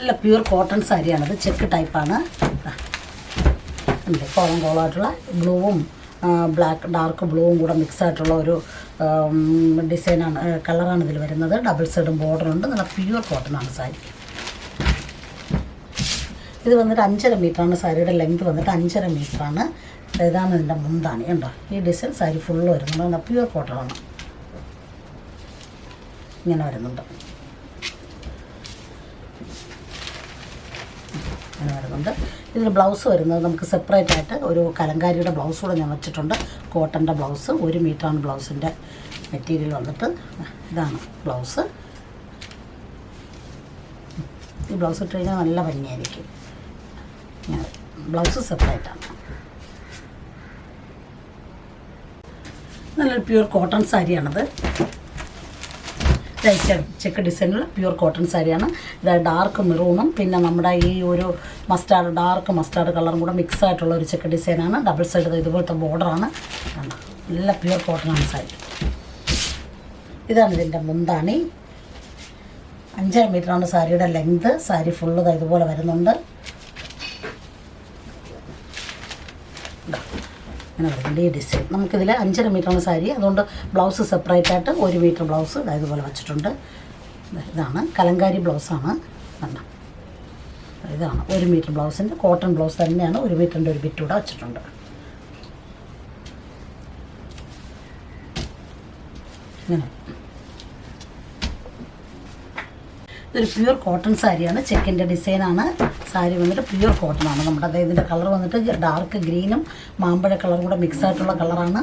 നല്ല pure cotton സാരിയാണിത്. Check ടൈപ്പാണ്. കോളമായിട്ടുള്ള ബ്ലൂവും ഡാർക്ക് ബ്ലൂവും കൂടെ മിക്സ് ആയിട്ടുള്ള ഒരു ഡിസൈനാണ്, കളറാണ് ഇതിൽ വരുന്നത്. ഡബിൾ സൈഡും ബോർഡറുണ്ട്. നല്ല പ്യൂർ കോട്ടണാണ് സാരി. ഇത് വന്നിട്ട് 5.5 മീറ്ററാണ്. സാരിയുടെ ലെങ്ത് വന്നിട്ട് 5.5 മീറ്ററാണ്. ഇതാണ് ഇതിൻ്റെ മുന്താണി. ഉണ്ടോ ഈ ഡിസൈൻ സാരി ഫുള്ള് വരുന്നുണ്ട്. നല്ല പ്യൂർ കോട്ടണാണ്. ഇങ്ങനെ വരുന്നുണ്ട്. അങ്ങനെ വരുന്നുണ്ട്. ഇതിന് ബ്ലൗസ് വരുന്നത് നമുക്ക് സെപ്പറേറ്റ് ആയിട്ട് ഒരു കലങ്കാരിയുടെ ബ്ലൗസ് കൂടെ ഞാൻ വെച്ചിട്ടുണ്ട്. കോട്ടൻ്റെ ബ്ലൗസ് 1 മീറ്ററാണ് ബ്ലൗസിൻ്റെ മെറ്റീരിയൽ വന്നിട്ട്. ഇതാണ് ബ്ലൗസ്. ഈ ബ്ലൗസ് ഇട്ട് കഴിഞ്ഞാൽ നല്ല ഭംഗിയായിരിക്കും. ബ്ലൗസ് സെപ്പറേറ്റാണ്. നല്ലൊരു പ്യൂർ കോട്ടൺ സാരിയാണത്. ചെക്ക് ഡിസൈനിലുള്ള പ്യൂർ കോട്ടൺ സാരിയാണ്. ഇത് ഡാർക്ക് മെറൂണും പിന്നെ നമ്മുടെ ഈ ഒരു ഡാർക്ക് മസ്റ്റാർഡ് കളറും കൂടെ മിക്സ് ആയിട്ടുള്ള ഒരു ചെക്ക് ഡിസൈനാണ്. ഡബിൾ സൈഡ് ഇതുപോലത്തെ ബോർഡറാണ്. നല്ല പ്യൂർ കോട്ടണാണ് സാരി. ഇതാണ് ഇതിൻ്റെ മുന്താണി. 5.5 മീറ്ററാണ് സാരിയുടെ ലെങ്ത്. സാരി ഫുള്ള് ഇതുപോലെ വരുന്നുണ്ട്. അങ്ങനെ വരുന്നുണ്ട് ഈ ഡിസൈൻ. നമുക്കിതിൽ 5.5 മീറ്ററാണ് സാരി. അതുകൊണ്ട് ബ്ലൗസ് സെപ്പറേറ്റ് ആയിട്ട് 1 മീറ്റർ ബ്ലൗസ് ഇതുപോലെ വെച്ചിട്ടുണ്ട്. ഇതാണ് കലങ്കാരി ബ്ലൗസാണ്. കണ്ടോ, ഇതാണ് 1 മീറ്റർ ബ്ലൗസിൻ്റെ കോട്ടൺ ബ്ലൗസ് തന്നെയാണ്. 1 മീറ്ററിൻ്റെ ഒരു ബിറ്റ് കൂടെ വെച്ചിട്ടുണ്ട്. ഇങ്ങനെ ഇതൊരു പ്യൂർ കോട്ടൺ സാരിയാണ്. ചെക്കിൻ്റെ ഡിസൈനാണ്. സാരി വന്നിട്ട് പ്യൂർ കോട്ടണാണ്. നമ്മുടെ ഇതിൻ്റെ കളർ വന്നിട്ട് ഡാർക്ക് ഗ്രീനും മാമ്പഴ കളറും കൂടെ മിക്സ് ആയിട്ടുള്ള കളറാണ്.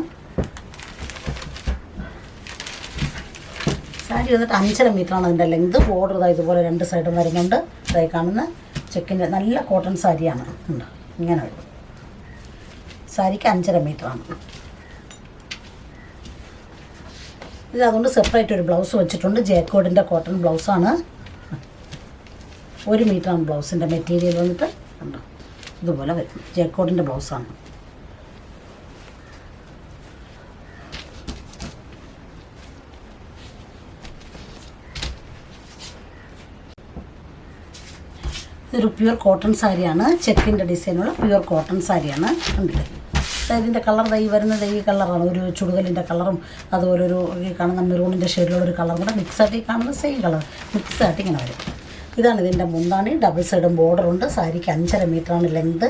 സാരി വന്നിട്ട് 5.5 മീറ്ററാണ് അതിൻ്റെ ലെങ്ത്. ബോർഡർ ഇതുപോലെ 2 സൈഡും വരുന്നുണ്ട്. ഇതായി കാണുന്ന ചെക്കിൻ്റെ നല്ല കോട്ടൺ സാരിയാണ്. ഉണ്ട് ഇങ്ങനെ വരും. സാരിക്ക് 5.5 മീറ്ററാണ്. ഇത് അതുകൊണ്ട് സെപ്പറേറ്റ് ഒരു ബ്ലൗസ് വെച്ചിട്ടുണ്ട്. ജേക്കോഡിൻ്റെ കോട്ടൺ ബ്ലൗസാണ്. 1 മീറ്ററാണ് ബ്ലൗസിൻ്റെ മെറ്റീരിയൽ വന്നിട്ട്. കണ്ടോ ഇതുപോലെ വരും. ജേക്കോഡിൻ്റെ ബ്ലൗസാണ്. ഇതൊരു പ്യൂർ കോട്ടൺ സാരിയാണ്. ചെക്കിൻ്റെ ഡിസൈനുള്ള പ്യൂർ കോട്ടൺ സാരിയാണ്. കണ്ടില്ലേ, ഇതിൻ്റെ കളർ ഈ വരുന്നത് ഈ കളറാണ്. ഒരു ചുടുകലിൻ്റെ കളറും അതുപോലെ ഒരു ഈ കാണുന്ന മെറൂണിൻ്റെ ഷെയ്ഡിലുള്ളൊരു കളറും കൂടെ മിക്സായിട്ട് ഈ കാണുന്ന സെയിം കളർ മിക്സായിട്ട് ഇങ്ങനെ വരും. ഇതാണ് ഇതിൻ്റെ മുന്താണി. ഡബിൾ സൈഡും ബോർഡറുണ്ട്. സാരിക്ക് 5.5 മീറ്ററാണ് ലെങ്ത്.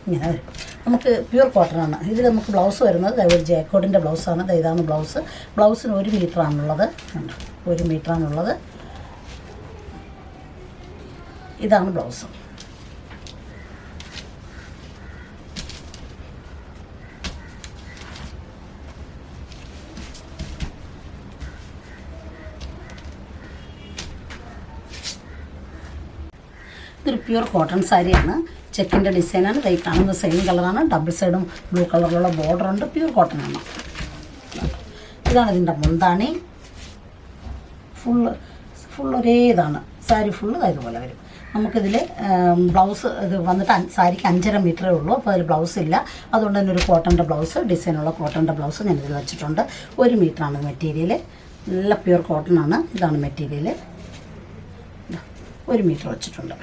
ഇങ്ങനെ വരും. നമുക്ക് പ്യൂർ കോട്ടണാണ്. ഇതിൽ നമുക്ക് ബ്ലൗസ് വരുന്നത് ഒരു ജാക്കോഡിൻ്റെ ബ്ലൗസാണ്. ഇതാണ് ബ്ലൗസ്. ബ്ലൗസിന് 1 മീറ്ററാണുള്ളത്. 1 മീറ്ററാണുള്ളത്. ഇതാണ് ബ്ലൗസ്. ഇതൊരു പ്യൂർ കോട്ടൺ സാരിയാണ്. ചെക്കിൻ്റെ ഡിസൈനാണ്. കൈ കാണുന്ന സെയിം കളറാണ്. ഡബിൾ സൈഡും ബ്ലൂ കളറിലുള്ള ബോർഡറുണ്ട്. പ്യൂർ കോട്ടണാണ്. ഇതാണ് ഇതിൻ്റെ മുന്താണി. ഫുൾ ഒരേ ഇതാണ്. സാരി ഫുള്ള് ഇതുപോലെ വരും. നമുക്കിതിൽ ബ്ലൗസ് ഇത് വന്നിട്ട് സാരിക്ക് 5.5 മീറ്ററേ ഉള്ളൂ. അപ്പോൾ അതിൽ ബ്ലൗസ് ഇല്ല. അതുകൊണ്ട് തന്നെ ഒരു കോട്ടൻ്റെ ബ്ലൗസ്, ഡിസൈനുള്ള കോട്ടൻ്റെ ബ്ലൗസ് ഞാനിതിൽ വെച്ചിട്ടുണ്ട്. 1 മീറ്ററാണ് മെറ്റീരിയൽ. നല്ല പ്യൂർ കോട്ടൺ ആണ്. ഇതാണ് മെറ്റീരിയൽ. 1 മീറ്റർ വെച്ചിട്ടുണ്ട്.